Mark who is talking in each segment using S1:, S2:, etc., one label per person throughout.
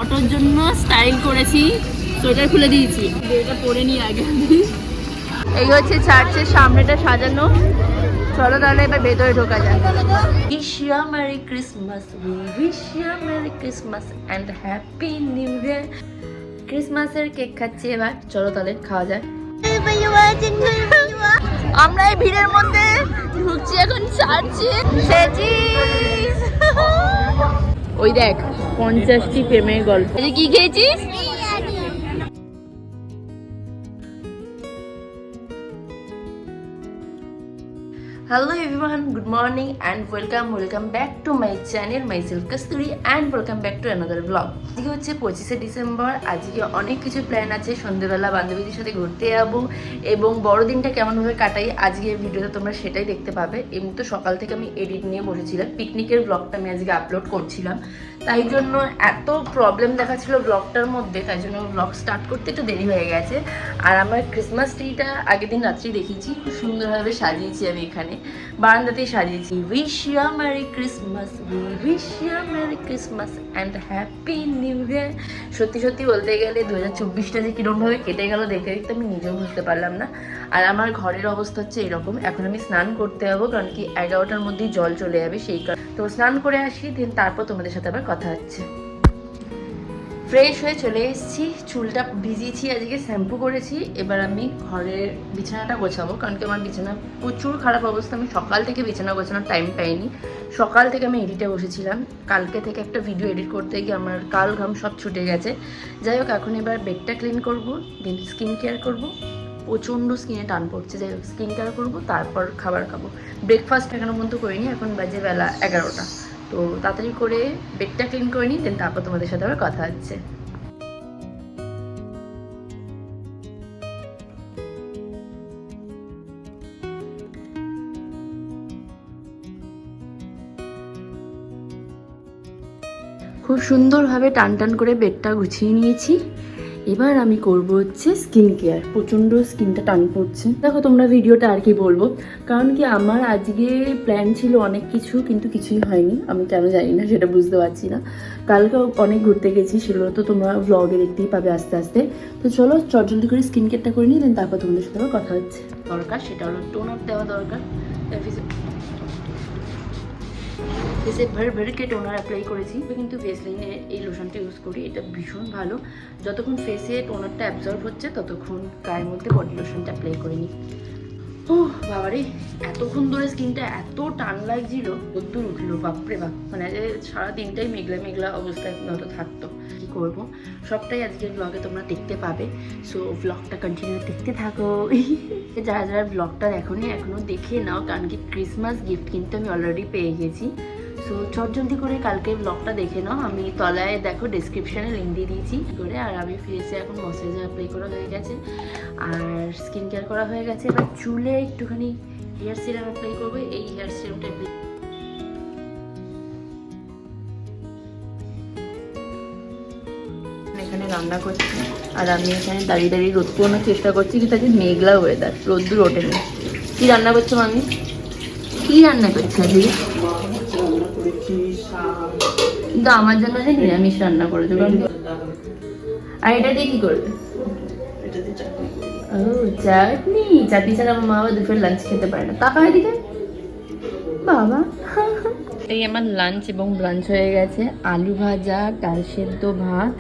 S1: ফটোর জন্য স্টাইল করেছি, সোয়েটার খুলে দিয়েছি, এটা পরে নিয়ে আগে। এই হচ্ছে চার্চের সামনেটা সাজানো। চলো তাহলে এবার ভেতরে ঢোকা যায়। Wish you merry Christmas, we wish you merry Christmas and happy new year. ক্রিসমাসের কেক খাচ্ছি এবার, চলো তাহলে খাওয়া যায়। আমরা এই ভিড়ের মধ্যে ঢুকছি এখন চার্চে। ওই দেখ 50টি প্রেমের গল্প। কি খেয়েছিস? Hello everyone, good morning and welcome back to my channel, myself Kasturi, and welcome back to another vlog. আজকে হচ্ছে 25শে ডিসেম্বর। আজকে অনেক কিছু প্ল্যান আছে। সন্ধ্যেবেলা বান্ধবীদের সাথে ঘুরতে যাবো এবং বড়দিনটা কেমনভাবে কাটাই আজকে ভিডিওতে তোমরা সেটাই দেখতে পাবে। এমনি তো সকাল থেকে আমি এডিট নিয়ে বসেছিলাম, পিকনিকের ব্লগটা আমি আজকে আপলোড করছিলাম, তাই জন্য এত প্রবলেম দেখাচ্ছিল ব্লগটার মধ্যে, তাই জন্য ব্লগ স্টার্ট করতে একটু দেরি হয়ে গেছে। আর আমার ক্রিসমাস ট্রিটা আগের দিন রাত্রি দেখিয়েছি, খুব সুন্দরভাবে সাজিয়েছি আমি, এখানে বারান্দাতেই সাজিয়েছি। Wish you merry Christmas, we wish you merry Christmas and happy new year. সত্যি সত্যি বলতে গেলে 2024টা যে কীরকমভাবে কেটে গেল দেখতে দেখতে আমি নিজেও বুঝতে পারলাম না। আর আমার ঘরের অবস্থা হচ্ছে এরকম। এখন আমি স্নান করতে যাবো, কারণ কি 11টার মধ্যেই জল চলে যাবে, সেই কারণে তো স্নান করে আসি, দেন তারপর তোমাদের সাথে আবার কথা হচ্ছে। ফ্রেশ হয়ে চলে এসেছি, চুলটা ভিজিয়েছি, আজকে শ্যাম্পু করেছি। এবার আমি ঘরের বিছানাটা গোছাবো, কারণ কি আমার বিছানা প্রচুর খারাপ অবস্থা। আমি সকাল থেকে বিছানা গোছানোর টাইম পাইনি। সকাল থেকে আমি এডিটে বসেছিলাম, কালকে থেকে একটা ভিডিও এডিট করতে গিয়ে আমার কাল ঘাম সব ছুটে গেছে। যাই হোক, এখন এবার বেডটা ক্লিন করবো, দেন স্কিন কেয়ার করবো। প্রচণ্ড স্কিনে টান পড়ছে, যাই হোক স্কিন কেয়ার করবো, তারপর খাবার খাবো। ব্রেকফাস্ট এখনো পর্যন্ত করিনি, এখন বাজে বেলা 11টা। তো তাড়াতাড়ি করে বেডটা ক্লিন করে নিই, দেন তারপর তোমাদের সাথে আবার কথা হচ্ছে। খুব সুন্দরভাবে টান টান করে বেডটা গুছিয়ে নিয়েছি। এবার আমি করব হচ্ছে স্কিন কেয়ার। প্রচণ্ড স্কিনটা টান পড়ছে। দেখো তোমরা ভিডিওটা আর কি বলবো, কারণ কি আমার আজকে প্ল্যান ছিল অনেক কিছু, কিন্তু কিছুই হয়নি। আমি কেন জানি না, সেটা বুঝতে পারছি না। কালকে অনেক ঘুরতে গেছি, সেগুলো তো তোমরা ব্লগে দেখতেই পাবে আস্তে আস্তে। তো চলো চটজলদি করে স্কিন কেয়ারটা করে নিই, দেন তারপর তোমাদের সাথে কথা হচ্ছে। দরকার সেটা হলো টোন আপ দেওয়া দরকার। ফেসে ভেরকে টোনার অ্যাপ্লাই করেছি, কিন্তু ভেসলিনের এই লোশনটা ইউজ করি, এটা ভীষণ ভালো। যতক্ষণ ফেসে টোনারটা অ্যাবজর্ব হচ্ছে ততক্ষণ গায়ের মধ্যে বডি লোশনটা অ্যাপ্লাই করে নিই। ও বাবারে, এতক্ষণ ধরে স্কিনটা এত টান লাগছিল, রোদ্দুর উঠলো, বাপরে বাপ। মানে সারা দিনটাই মেঘলা মেঘলা অবস্থায় মতো থাকতো। কি করবো, সবটাই আজকের ব্লগে তোমরা দেখতে পাবে। সো ব্লগটা কন্টিনিউ দেখতে থাকো। যারা যারা ব্লগটা দেখোনি এখনও দেখে নাও, কারণ কি ক্রিসমাস গিফট কিন্তু আমি অলরেডি পেয়ে গেছি। সো চটজলদি করে কালকে ব্লগটা দেখে নাও। আমি তলায় দেখো ডেসক্রিপশানে লিঙ্ক দিয়ে দিয়েছি করে। আর আমি ফেসে এখন ময়েশ্চারাইজার অ্যাপ্লাই করা হয়ে গেছে, আর স্কিন কেয়ার করা হয়ে গেছে। এবার চুলে একটুখানি হেয়ার সিরাম অ্যাপ্লাই করবো। এই হেয়ার সিরামটা এখানে রান্না করছি, আর আমি এখানে দাঁড়িয়ে দাঁড়িয়ে রোদ পোড়ানোর চেষ্টা করছি, কিন্তু আজকে মেঘলা ওয়েদার, রোদ্দুর ওঠেনি। কি রান্না করছো মামি? কি রান্না করছো আজকে? কিন্তু আমার জন্য যে নিরামিষ রান্না করে দেবে। আর এটা দিয়ে কি করবে? ও চাটনি। চাটনি ছাড়া আমার মা আবার দুপুরে লাঞ্চ খেতে পারে না। কাকা এদিকে বাবা। এই আমার লাঞ্চ এবং ব্রাঞ্চ হয়ে গেছে। আলু ভাজা, ডাল সেদ্ধ, ভাত,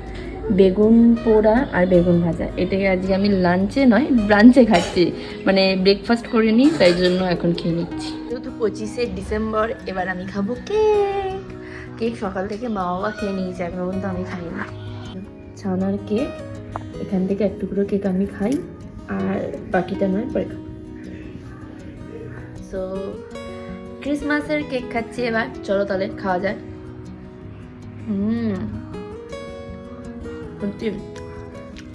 S1: বেগুন পোড়া আর বেগুন ভাজা। এটাকে আজকে আমি লাঞ্চে নয় ব্রাঞ্চে খাচ্ছি, মানে ব্রেকফাস্ট করে নিই, তাই জন্য এখন খেয়ে নিচ্ছি। যেহেতু 25শে ডিসেম্বর, এবার আমি খাবো কেক। কেক সকাল থেকে মা বাবা খেয়ে নিয়েছে, এখনো পর্যন্ত আমি খাই না। ছানার কেক, এখান থেকে এক টুকরো কেক আমি খাই, আর বাকিটা নয় পরে খাবো। সো ক্রিসমাসের কেক খাচ্ছি এবার, চলো তাহলে খাওয়া যায়। সত্যি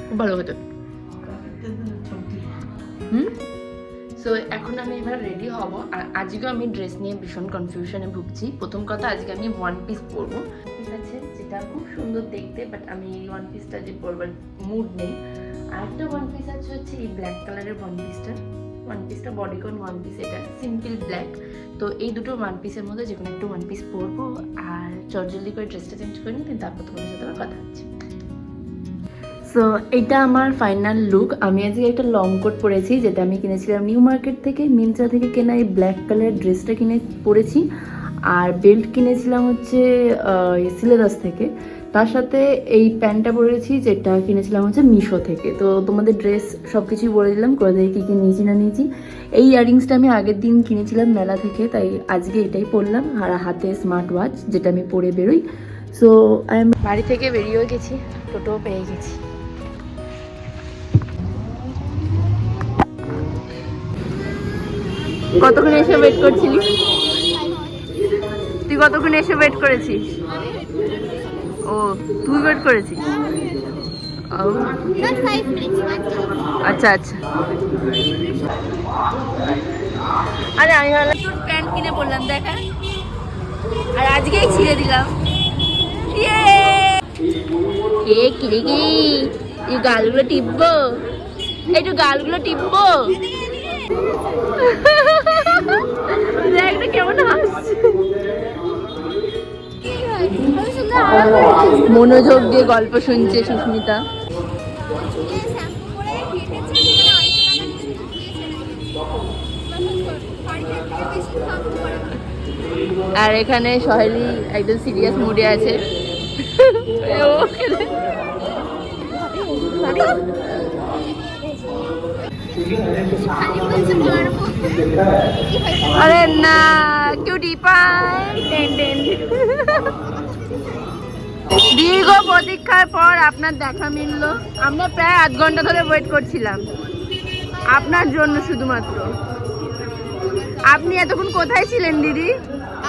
S1: খুব ভালো হতো। সো এখন আমি এবার রেডি হব। আর আজকেও আমি ড্রেস নিয়ে ভীষণ কনফিউশনে ভুগছি। প্রথম কথা, আজকে আমি ওয়ান পিস পরবো। পিস আছে যেটা খুব সুন্দর দেখতে, বাট আমি ওয়ান পিসটা যে পরবার মুড নেই। আর একটা ওয়ান পিস আছে হচ্ছে এই ব্ল্যাক কালারের ওয়ান পিসটা, ওয়ান পিসটা বডিকন ওয়ান পিস, এটা সিম্পল ব্ল্যাক। তো এই দুটো ওয়ান পিসের মধ্যে যে কোনো একটু ওয়ান পিস পরবো আর জলদি করে ড্রেসটা চেঞ্জ করে নিই, তারপর তোমাদের সাথে আমার কথা হচ্ছে। সো এটা আমার ফাইনাল লুক। আমি আজকে একটা লং কোট পরেছি, যেটা আমি কিনেছিলাম নিউ মার্কেট থেকে, মিন্ত্রা থেকে কেনা এই ব্ল্যাক কালার ড্রেসটা কিনে পরেছি। আর বেল্ট কিনেছিলাম হচ্ছে সিলেদাস থেকে। তার সাথে এই প্যান্টটা পরেছি, যেটা কিনেছিলাম হচ্ছে মিশো থেকে। তো তোমাদের ড্রেস সব কিছুই বলে দিলাম, কোথা থেকে কী কী নিয়েছি না নিয়েছি। এই ইয়াররিংসটা আমি আগের দিন কিনেছিলাম মেলা থেকে, তাই আজকে এটাই পরলাম। আর হাতে স্মার্ট ওয়াচ, যেটা আমি পরে বেরোই। সো আমি বাড়ি থেকে বেরিয়েও গেছি, টোটো পেয়ে গেছি। কতক্ষণ এসে ওয়েট করছিলি? তুই কতক্ষণ এসে ওয়েট করেছিস? ও তুই ওয়েট করেছিস? আচ্ছা আচ্ছা। আরে আমি ভাবলাম তোর প্যান্ট কিনে পড়লাম, দেখা আর আজকেই ছিঁড়ে দিলাম। কে কিরে কি এই গালগুলো টিপবো, একটু গালগুলো টিপবো। দেখ না কেমন হাসছে, মনোযোগ দিয়ে গল্প শুনছে সুস্মিতা। আর এখানে সহেলি একদম সিরিয়াস মুডে আছে। আরে না কিউটি পাই দীর্ঘ প্রতীক্ষার পর আপনার দেখা মিললো। আমরা প্রায় আধ ঘন্টা ধরে ওয়েট করছিলাম আপনার জন্য শুধুমাত্র। আপনি এতক্ষণ কোথায় ছিলেন দিদি?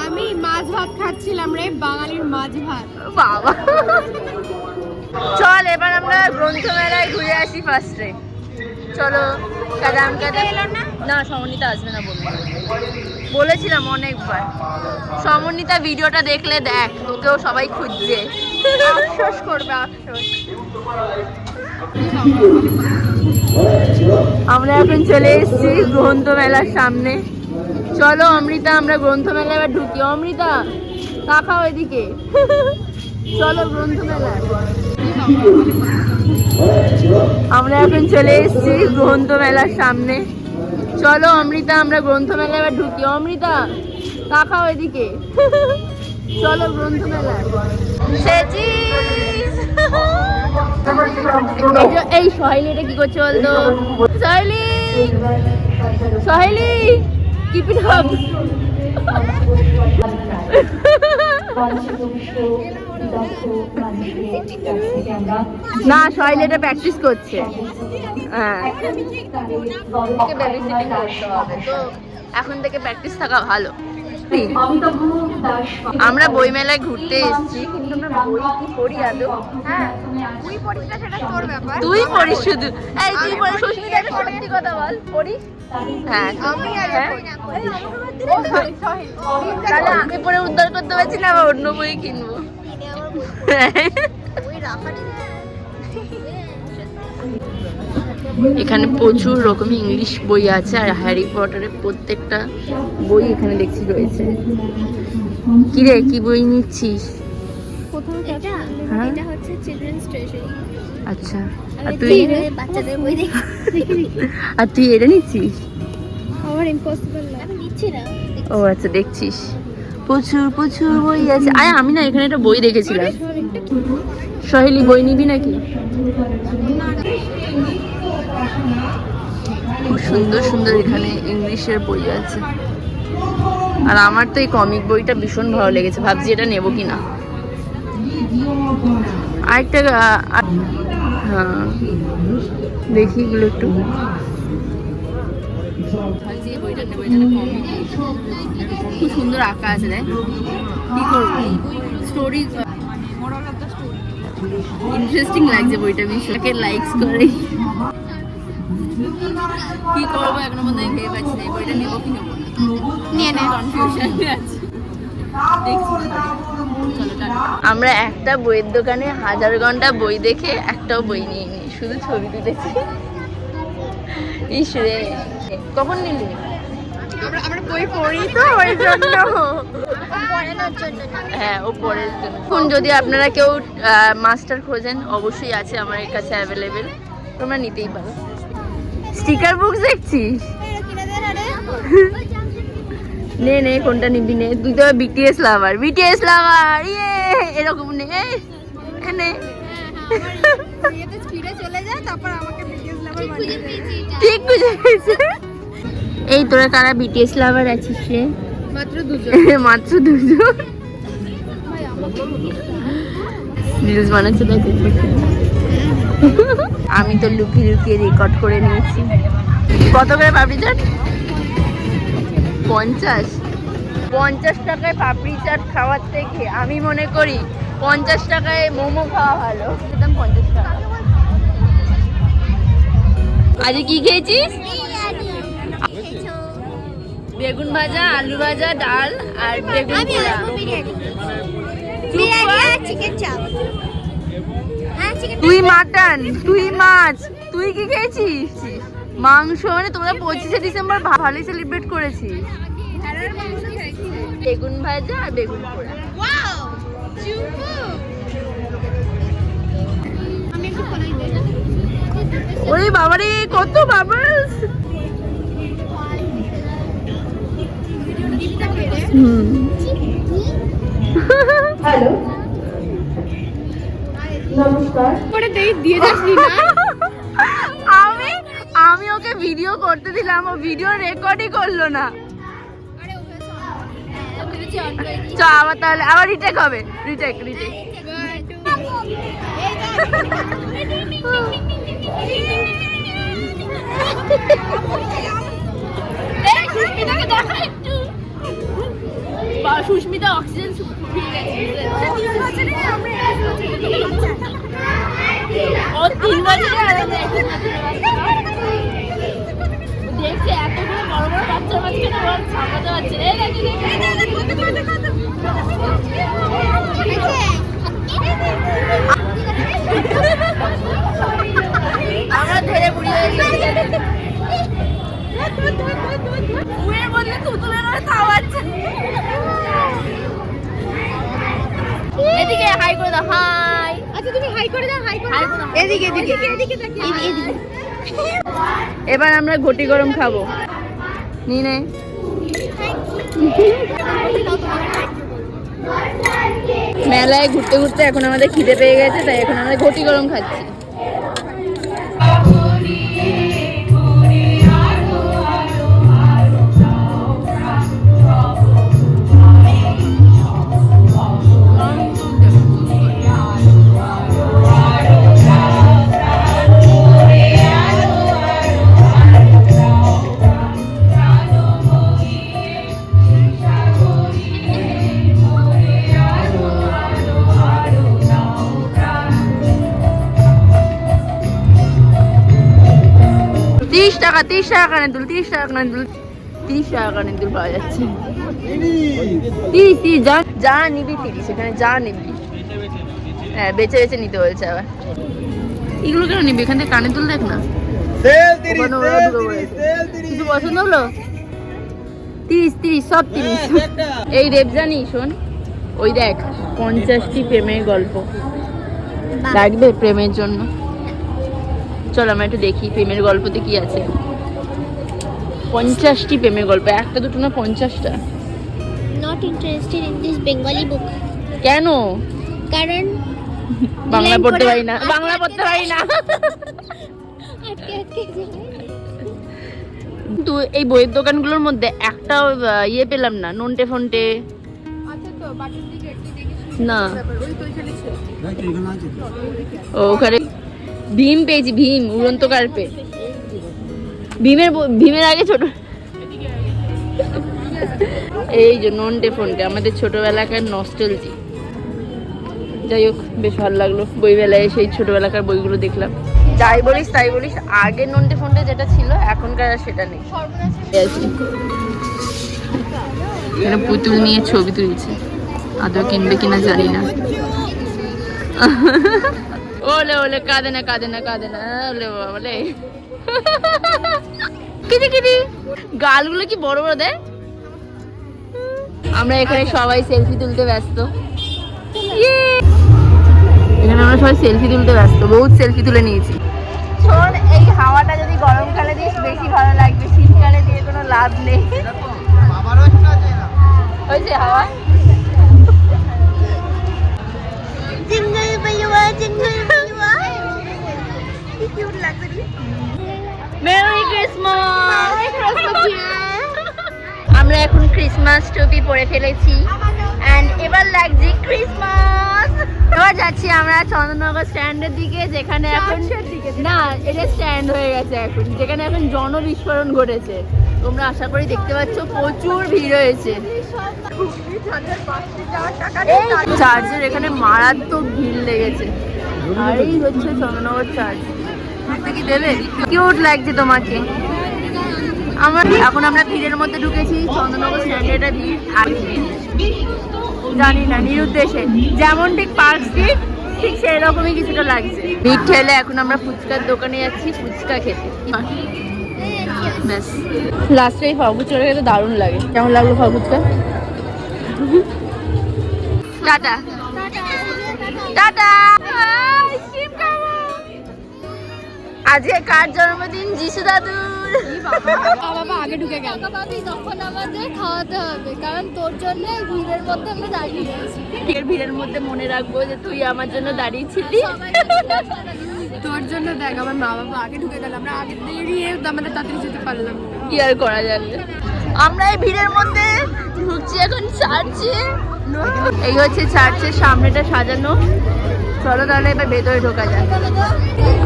S2: আমি মাছ ভাত খাচ্ছিলাম রে, বাঙালির মাছ ভাত।
S1: বাবা চল এবার আমরা গ্রন্থমেলায় ঘুরে আসি ফার্স্টে। চলো। কাদাম কাদা এলো না? না সমন্বিতা আসবে না বলেছিলাম অনেকবার। সমন্বিতা ভিডিওটা দেখলে দেখ, তোকেও সবাই খুঁজছে, আফসোস করবে আফসোস। আমরা এখন চলে এসেছি গ্রন্থমেলার সামনে। চলো অমৃতা আমরা গ্রন্থমেলায় এবার ঢুকি। অমৃতা তাকাও এদিকে। চলো গ্রন্থমেলায়। আমরা এখন চলে এসেছি গ্রন্থমেলার সামনে। চলো অমৃতা আমরা গ্রন্থমেলায় এবার ঢুকি। অমৃতা তাকাও এদিকে। চলো গ্রন্থমেলায়। এই সহেলি এটা কি করছে বলতো? সহেলি সহেলি কিপ ইট আপ। না সহেলি এটা প্র্যাকটিস করছে। হ্যাঁ বেবি সিটিং করতে হবে, তো এখন থেকে প্র্যাকটিস থাকা ভালো। আমরা বই মেলায় ঘুরতে এসেছি, কিন্তু আমরা বই কি পড়ি আদৌ? হ্যাঁ
S2: তুই পড়িস না, সেটা তোর ব্যাপার।
S1: তুই পড়িস শুধু। এই তুই পড়িস, সুস্মিতা একটা সত্যি কথা বল, পড়িস? হ্যাঁ
S2: আমি আর
S1: তাহলে আমি পড়ে উদ্ধার করতে পারছি না, আবার অন্য বই কিনবো। এখানে প্রচুর রকমের ইংলিশ বই আছে, আর হ্যারি পটারের প্রত্যেকটা বই এখানে দেখছি রয়েছে। কি রে কি বই নিচ্ছিস?
S2: এটা হচ্ছে চিলড্রেন্স ট্রেজারি।
S1: আচ্ছা আর তুই?
S2: বাচ্চাদের বই দেখি।
S1: আর তুই এটা নিচ্ছিস?
S2: আমার ইম্পসিবল না, আমি নিচ্ছি না।
S1: ও আচ্ছা দেখছিস, প্রচুর প্রচুর বই আছে। আরে আমি না এখানে একটা বই দেখেছিলাম। সহেলি বই নিবি নাকি? খুব সুন্দর সুন্দর এখানে ইংলিশের বই আছে। আর আমার তো এই কমিক বইটা ভীষণ ভালো লেগেছে, ভাবছি এটা নেবো কিনা। আরেকটা হ্যাঁ দেখি এগুলো একটু। খুব সুন্দর আঁকা আছে, দেখ কি করবো স্টোরি। ইন্টারেস্টিং লাগছে বইটা, ভীষণকে লাইকস করে। কি করবো এখনো মধ্যে ভেবে পাচ্ছি না, বইটা নেবো কি নেবো না, নিয়ে নে কনফিউশনে আছি। আমরা একটা বইয়ের দোকানে 1000 ঘন্টা বই দেখে একটাও বই নিয়ে নি, শুধু ছবি তুলেছি। ইস রে কখন নিলি?
S2: আমরা বই পড়ি তো ওই জন্য।
S1: হ্যাঁ, ও পরের জন্য। এখন যদি আপনারা কেউ মাস্টার খোঁজেন, অবশ্যই আছে আমার কাছে অ্যাভেলেবেল, তোমরা নিতেই পারো। স্টিকার বুকস দেখছিস? নে নে, কোনটা নিবি নে। তুই তো বিটিএস লাভার, বিটিএস লাভার, ইয়ে এরকম নে নে। ঠিক খুঁজে পেয়েছে। এই তোরা কারা বিটিএস লাভার আছিস রে?
S2: মাত্র দুজন।
S1: মাত্র দুজন রিলস বানাচ্ছে তাই। আমি তো লুকিয়ে লুকিয়ে রেকর্ড করে নিয়েছি। কত করে পাপড়ি চাট? 50। 50 টাকায় পাপড়ি চাট খাওয়ার থেকে আমি মনে করি 50 টাকায় মোমো খাওয়া ভালো। একদম 50 টাকা। আজ কি খেয়েছিস? বেগুন ভাজা, আলু ভাজা, ডাল আর বেগুন পোড়া। তুই মাটন, তুই মাছ, তুই কি খেয়েছিস? মাংস। মানে তোমরা 25শে ডিসেম্বর ভালোই সেলিব্রেট করেছিস। বেগুন ভাজা আর বেগুন পোড়া। ওরে বাবারে, কত বাবলস! হ্যালো, নমস্কার। আমি ওকে ভিডিও করতে দিলাম, ও ভিডিও রেকর্ডই করলো না। চ আবার, তাহলে আবার রিটেক হবে। রিটেক। সুস্মিতা অক্সিজেন ও 3 বছরের দেখছে এতগুলো বড় বড় বাচ্চার মাঝখানে ওর সামলাতে পারছে না। আমরা ধরে বুড়ি হয়ে গেছি। বুড়ির বদলে তুতুলের খাওয়াচ্ছে। এদিকে হাই করে দাও। হাই।
S2: আচ্ছা তুমি হাই করে দাও, হাই করে দাও।
S1: এদিকে। এবার আমরা ঘটি গরম খাবো। নিনে মেলায় ঘুরতে ঘুরতে এখন আমাদের খিদে পেয়ে গেছে, তাই এখন আমরা ঘটি গরম খাচ্ছি। তিরিশ টাকা কানের দুল, 30 টাকা কানের দুল, 30 টাকা কানের দুল পাওয়া যাচ্ছে। 30 যা নিবি 30, এখানে যা নিবি। হ্যাঁ, বেছে বেছে নিতে বলছে আবার। এগুলো কেন নিবি? এখান থেকে কানের দুল দেখ না। কিছু পছন্দ হলো? 30 সব 30। এই রেবজানি শোন, ওই দেখ 50টি প্রেমের গল্প লাগবে প্রেমের জন্য। চল আমরা একটু দেখি প্রেমের গল্পতে কি আছে। 50টি প্রেমের গল্প, একটা দুটো না 50টা।
S3: Not interested in this Bengali book.
S1: কেন?
S3: কারণ
S1: বাংলা পড়তে পারি না, বাংলা পড়তে পারি না।
S3: আটকে আটকে যায়।
S1: কিন্তু এই বইয়ের দোকানগুলোর মধ্যে একটা ইয়ে পেলাম না, নন্টে ফন্টে। না ওখানে ভীম পেয়েছি, ভীম উড়ন্ত কার্পে। ভীমের আগে ছোট এই যে নন্টে ফন্টে, আমাদের ছোটবেলাকার নস্টালজি। যাই হোক, বেশ ভালো লাগলো বইমেলায় সেই ছোটবেলাকার বইগুলো দেখলাম। যাই বলিস তাই বলিস, আগে নন্টে ফন্টে যেটা ছিল এখনকার আর সেটা নেই। এখানে পুতুল নিয়ে ছবি তুলছে, আদৌ কিনবে কিনা জানি না। ওলে ওলে, কাঁদে না ওলে বাবা। কিটি কিটি গালগুলো কি বড় বড় দেয়। আমরা এখানে সবাই সেলফি তুলতে ব্যস্ত। এখানে আমরা সবাই সেলফি তুলতে ব্যস্ত, বহুত সেলফি তুলে নিয়েছি। শোন, এই হাওয়াটা যদি গরমকালে দিস বেশি ভালো লাগবে, শীতকালে দিয়ে কোনো লাভ নেই। হয়েছে হাওয়া। Merry Christmas. আমরা এখন ক্রিসমাস টুপি পরে ফেলেছি এন্ড এবার লাগছে ক্রিসমাস। এবার যাচ্ছি আমরা চন্দননগর স্ট্যান্ডের দিকে, যেখানে এখন না এটা স্ট্যান্ড হয়ে গেছে এখন, যেখানে এখন জনবিস্ফোরণ ঘটেছে। তোমরা আশা করি দেখতে পাচ্ছ প্রচুর ভিড় হয়েছে। চার্চের এখানে মারাত্মক ভিড় লেগেছে। আর এই হচ্ছে চন্দননগর চার্চ। ঘুরতে কি দেবে? কিউট লাগছে তোমাকে। আমরা ভিড়ের মধ্যে ঢুকেছি। চন্দননগর স্ট্যান্ডে এটা ভিড়, আর জানি না নিরুদ্দেশে, যেমন ঠিক পার্ক স্ট্রিট ঠিক সেই রকমই কিছুটা লাগছে। ভিড় ঠেলে এখন আমরা ফুচকার দোকানে যাচ্ছি ফুচকা খেতে। ব্যাস, লাস্টে এই ফাউ ফুচকা খেতে দারুণ লাগে। কেমন লাগলো ফাউ ফুচকা? Tata tata. আজকে কার জন্মদিন? যিশু দাদুর।
S2: বাবা আগে ঢুকে গেল।
S3: তখন আমাদের খাওয়াতে হবে, কারণ তোর জন্য ভিড়ের মধ্যে আমরা দাঁড়িয়ে গেছি।
S1: ভিড়ের মধ্যে মনে রাখবো যে তুই আমার জন্য দাঁড়িয়েছিলি।
S2: তোর জন্য দেখ, আমার মা বাবা আগে ঢুকে গেল, আমরা আগে দেরিয়ে আমাদের তাড়াতাড়ি যেতে পারলাম।
S1: কি আর করা যাবে। আমরা এই ভিড়ের মধ্যে ঢুকছি এখন চার্চে। এই হচ্ছে চার্চের সামনেটা সাজানো। চলো তাহলে এবার ভেতরে ঢোকা যায়।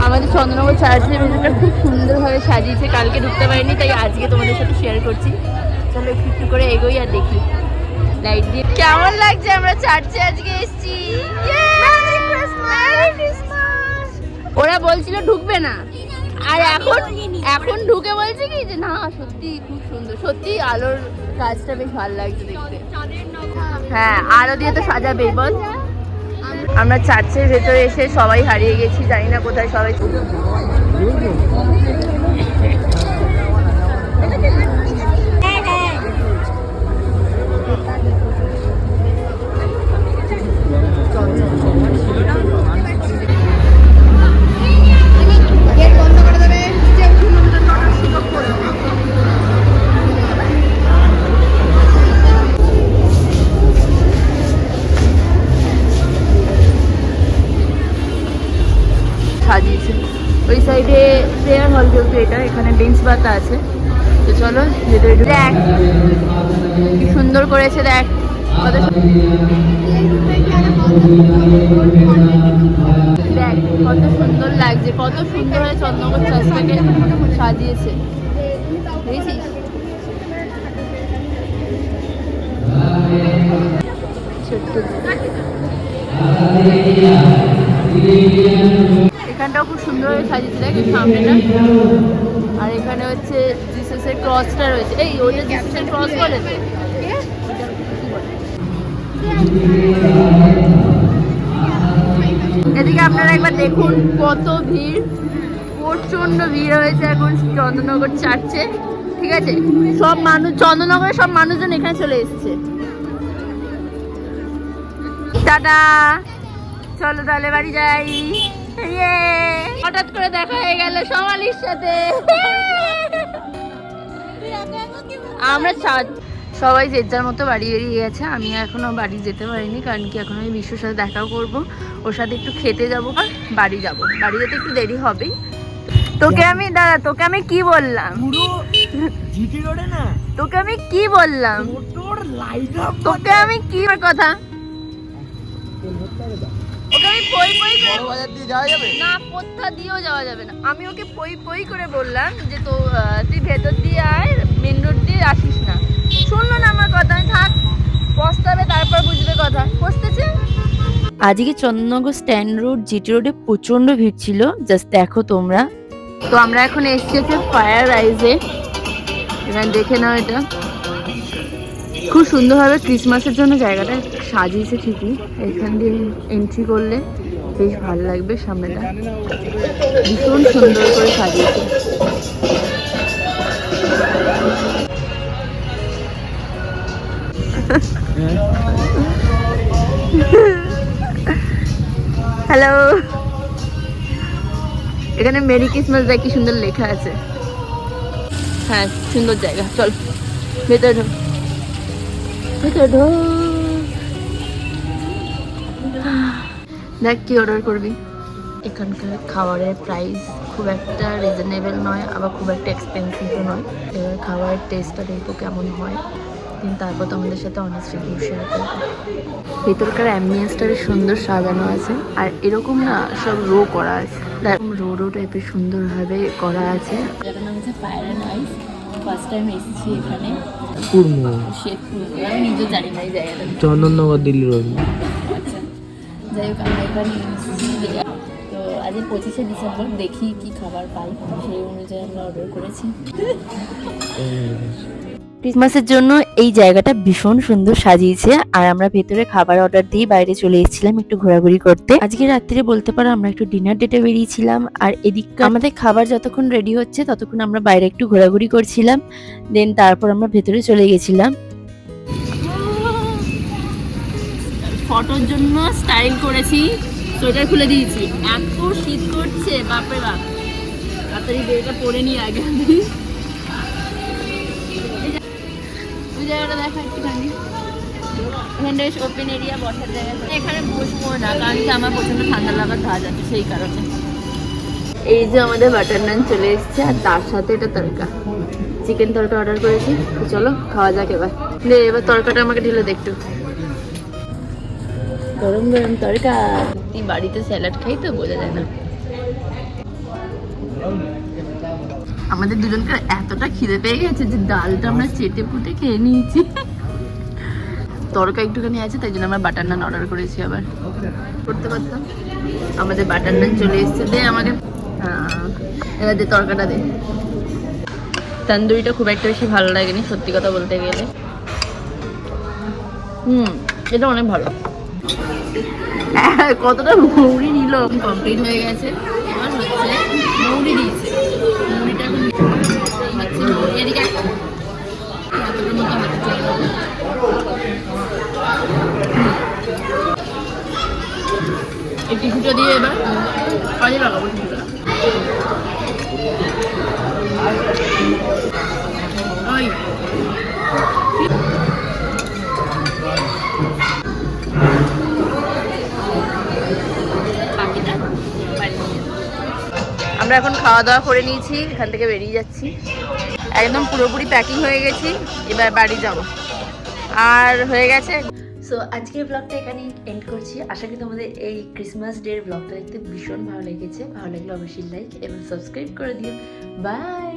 S1: আমাদের চন্দননগর চার্চের ভেতরটা খুব সুন্দরভাবে সাজিয়েছে। কালকে ঢুকতে পারিনি, তাই আজকে তোমাদের সাথে শেয়ার করছি। চলো একটু একটু করে এগোই আর দেখি লাইট দিয়ে কেমন লাগছে। আমরা চার্চে আজকে এসেছি। ওরা বলছিল ঢুকবে না, আর এখন ঢুকে বলছে কি যে না সত্যি খুব সুন্দর, সত্যি আলোর কাজটা বেশ ভালো লাগছে দেখতে। হ্যাঁ, আলো দিয়ে তো সাজাবেই বল। আমরা চার্চের ভেতরে এসে সবাই হারিয়ে গেছি, জানি না কোথায় সবাই। সাজিয়েছে ওই সাইডে প্রেয়ার হল, যেহেতু এটা এখানে বেঞ্চ পাতা আছে। তো চলো ভেতরে দেখ কি সুন্দর করেছে, দেখ কত দেখ কত সুন্দর লাগছে, কত সুন্দর হয়ে চন্দননগর চার্চটাকে সাজিয়েছে। বুঝেছিস? ছোট্ট এখানটাও খুব সুন্দরভাবে সাজিয়েছে, দেখ সামনেটা। আর এখানে হচ্ছে জিসাসের ক্রসটা রয়েছে। এই ওইটা জিসাসের ক্রস বলে তো। এদিকে আপনারা একবার দেখুন কত ভিড়, প্রচন্ড ভিড় হয়েছে এখন চন্দননগর চার্চে। ঠিক আছে, সব মানুষ, চন্দননগরের সব মানুষজন এখানে চলে এসেছে। টাটা, চলো তাহলে বাড়ি যাই। হঠাৎ করে দেখা হয়ে গেল সোমালির সাথে। আমরা সবাই যে যার মতো বাড়ি বেরিয়ে গেছে। আমি এখনো বাড়ি যেতে পারিনি, কারণ কি এখন আমি বিশ্বর সাথে দেখাও করবো, ওর সাথে একটু খেতে যাবো আর বাড়ি যাবো। বাড়ি যেতে একটু দেরি হবেই। তোকে আমি দাদা তোকে আমি কি বললাম, তোকে আমি কি বললাম, তোকে আমি কি কথা, ওকে আমি পই পই করে বাজার দিয়ে যাওয়া যাবে না, কোথা দিয়েও যাওয়া যাবে না। আমি ওকে পই পই করে বললাম যে তো তুই ভেতর দিয়ে আয়, মেন রোড দিয়ে আসিস না। শুনলো না আমার কথা, থাক পস্তাবে তারপর বুঝবে কথা, পস্তেছে। আজকে চন্দননগর স্ট্যান্ড রোড জিটি রোডে প্রচন্ড ভিড় ছিল, জাস্ট দেখো তোমরা। তো আমরা এখন এসেছি হচ্ছে ফায়ার রাইজে, এখানে দেখে নাও। এটা খুব সুন্দরভাবে ক্রিসমাসের জন্য জায়গাটা সাজিয়েছে ঠিকই। এখান দিয়ে এন্ট্রি করলে বেশ ভালো লাগবে, সামনেটা ভীষণ সুন্দর করে সাজিয়েছে। হ্যালো, এখানে মেরি ক্রিসমাস দেখ কি সুন্দর লেখা আছে। হ্যাঁ সুন্দর জায়গা, চল ভেতরে ঢোক, ভেতরে ঢোক। দেখ কি অর্ডার করবি। এখানকার খাবারের প্রাইস খুব একটা রিজনেবল নয়, আবার খুব একটা এক্সপেন্সিভও নয়। এবার খাবারের টেস্টটা দেখবো কেমন হয়, কিন্তু তারপর তো আমাদের সাথে অনেস্ট রিভিউ শেয়ার করবো। ভেতরকার অ্যাম্বিয়েন্সটা বেশ সুন্দর সাজানো আছে, আর এরকম না সব রো করা আছে, রো টাইপের সুন্দরভাবে করা আছে। এটার নাম হচ্ছে fire and ice. First time এসেছি এখানে,
S4: কুর্মো
S1: শেখপুর, আমি নিজে জানি না এই জায়গাটা।
S4: চন্দননগর দিল্লি রোড।
S1: আচ্ছা, যাই হোক আমরা এখানে এসেছি। তো আজ 25শে ডিসেম্বর, দেখি কি খাবার পাই, সেই অনুযায়ী আমরা অর্ডার করেছি। ক্রিসমাসের জন্য এই জায়গাটা ভীষণ সুন্দর সাজিয়েছে, আর আমরা ভেতরে খাবার অর্ডার দিয়ে বাইরে চলে এসেছিলাম একটু ঘোরাঘুরি করতে। আজকে রাত্রিরে বলতে পারো আমরা একটু ডিনার ডেটে বেরিয়েছিলাম, আর এদিকে আমাদের খাবার যতক্ষণ রেডি হচ্ছে ততক্ষণ আমরা বাইরে একটু ঘোরাঘুরি করছিলাম, দেন তারপর আমরা ভেতরে চলে গেছিলাম। ফটোর জন্য স্টাইল করেছি, সোয়েটার খুলে দিয়েছি, এত শীত করছে বাপরে বাপ, তাড়াতাড়ি বেরোটা পরে নিয়ে আগে। ওই জায়গাটা দেখা একটুখানি, এখানে বেশ ওপেন এরিয়া, বসার জায়গা। এখানে বসবো না, কারণ কি আমার প্রচন্ড ঠান্ডা লাগার ধাজ আছে, সেই কারণে। এই যে আমাদের বাটার নান চলে এসেছে, আর তার সাথে এটা তড়কা, চিকেন তড়কা অর্ডার করেছি। তো চলো খাওয়া যাক এবার। দে এবার তড়কাটা আমাকে ঢেলে দে একটু। গরম গরম তড়কা। তুই বাড়িতে স্যালাড খাই তো বোঝা যায় না। আমাদের দুজনকে এতটা খিদে পেয়ে গেছে যে ডালটা আমরা চেটে পুটে খেয়ে নিয়েছি। তড়কা একটুখানি আছে, তাই জন্য আমরা বাটার নান অর্ডার করেছি। আবার করতে পারতাম। আমাদের বাটার নান চলে এসছে, দে আমাকে। এবার দে তড়কাটা দে। তন্দুরিটা খুব একটা বেশি ভালো লাগেনি সত্যি কথা বলতে গেলে। এটা অনেক ভালো। কতটা মৌরি নিল, কমপ্লিট হয়ে গেছে। এবার হচ্ছে মৌরি দিয়েছে, মৌরিটা এখন এদিকে এতটার মতো হতে চাই। এই টিস্যুটা দিয়ে এবার কাজে লাগাবো টিস্যুটা। ওই আমরা এখন খাওয়া দাওয়া করে নিয়েছি, এখান থেকে বেরিয়ে যাচ্ছি, একদম পুরোপুরি প্যাকিং হয়ে গেছি, এবার বাড়ি যাব। আর হয়ে গেছে। সো আজকের ব্লগটা এখানেই এন্ড করছি। আশা করি তোমাদের এই ক্রিসমাস ডের ব্লগটা দেখতে ভীষণ ভালো লেগেছে। ভালো লাগলে অবশ্যই লাইক এবং সাবস্ক্রাইব করে দিও। বাই।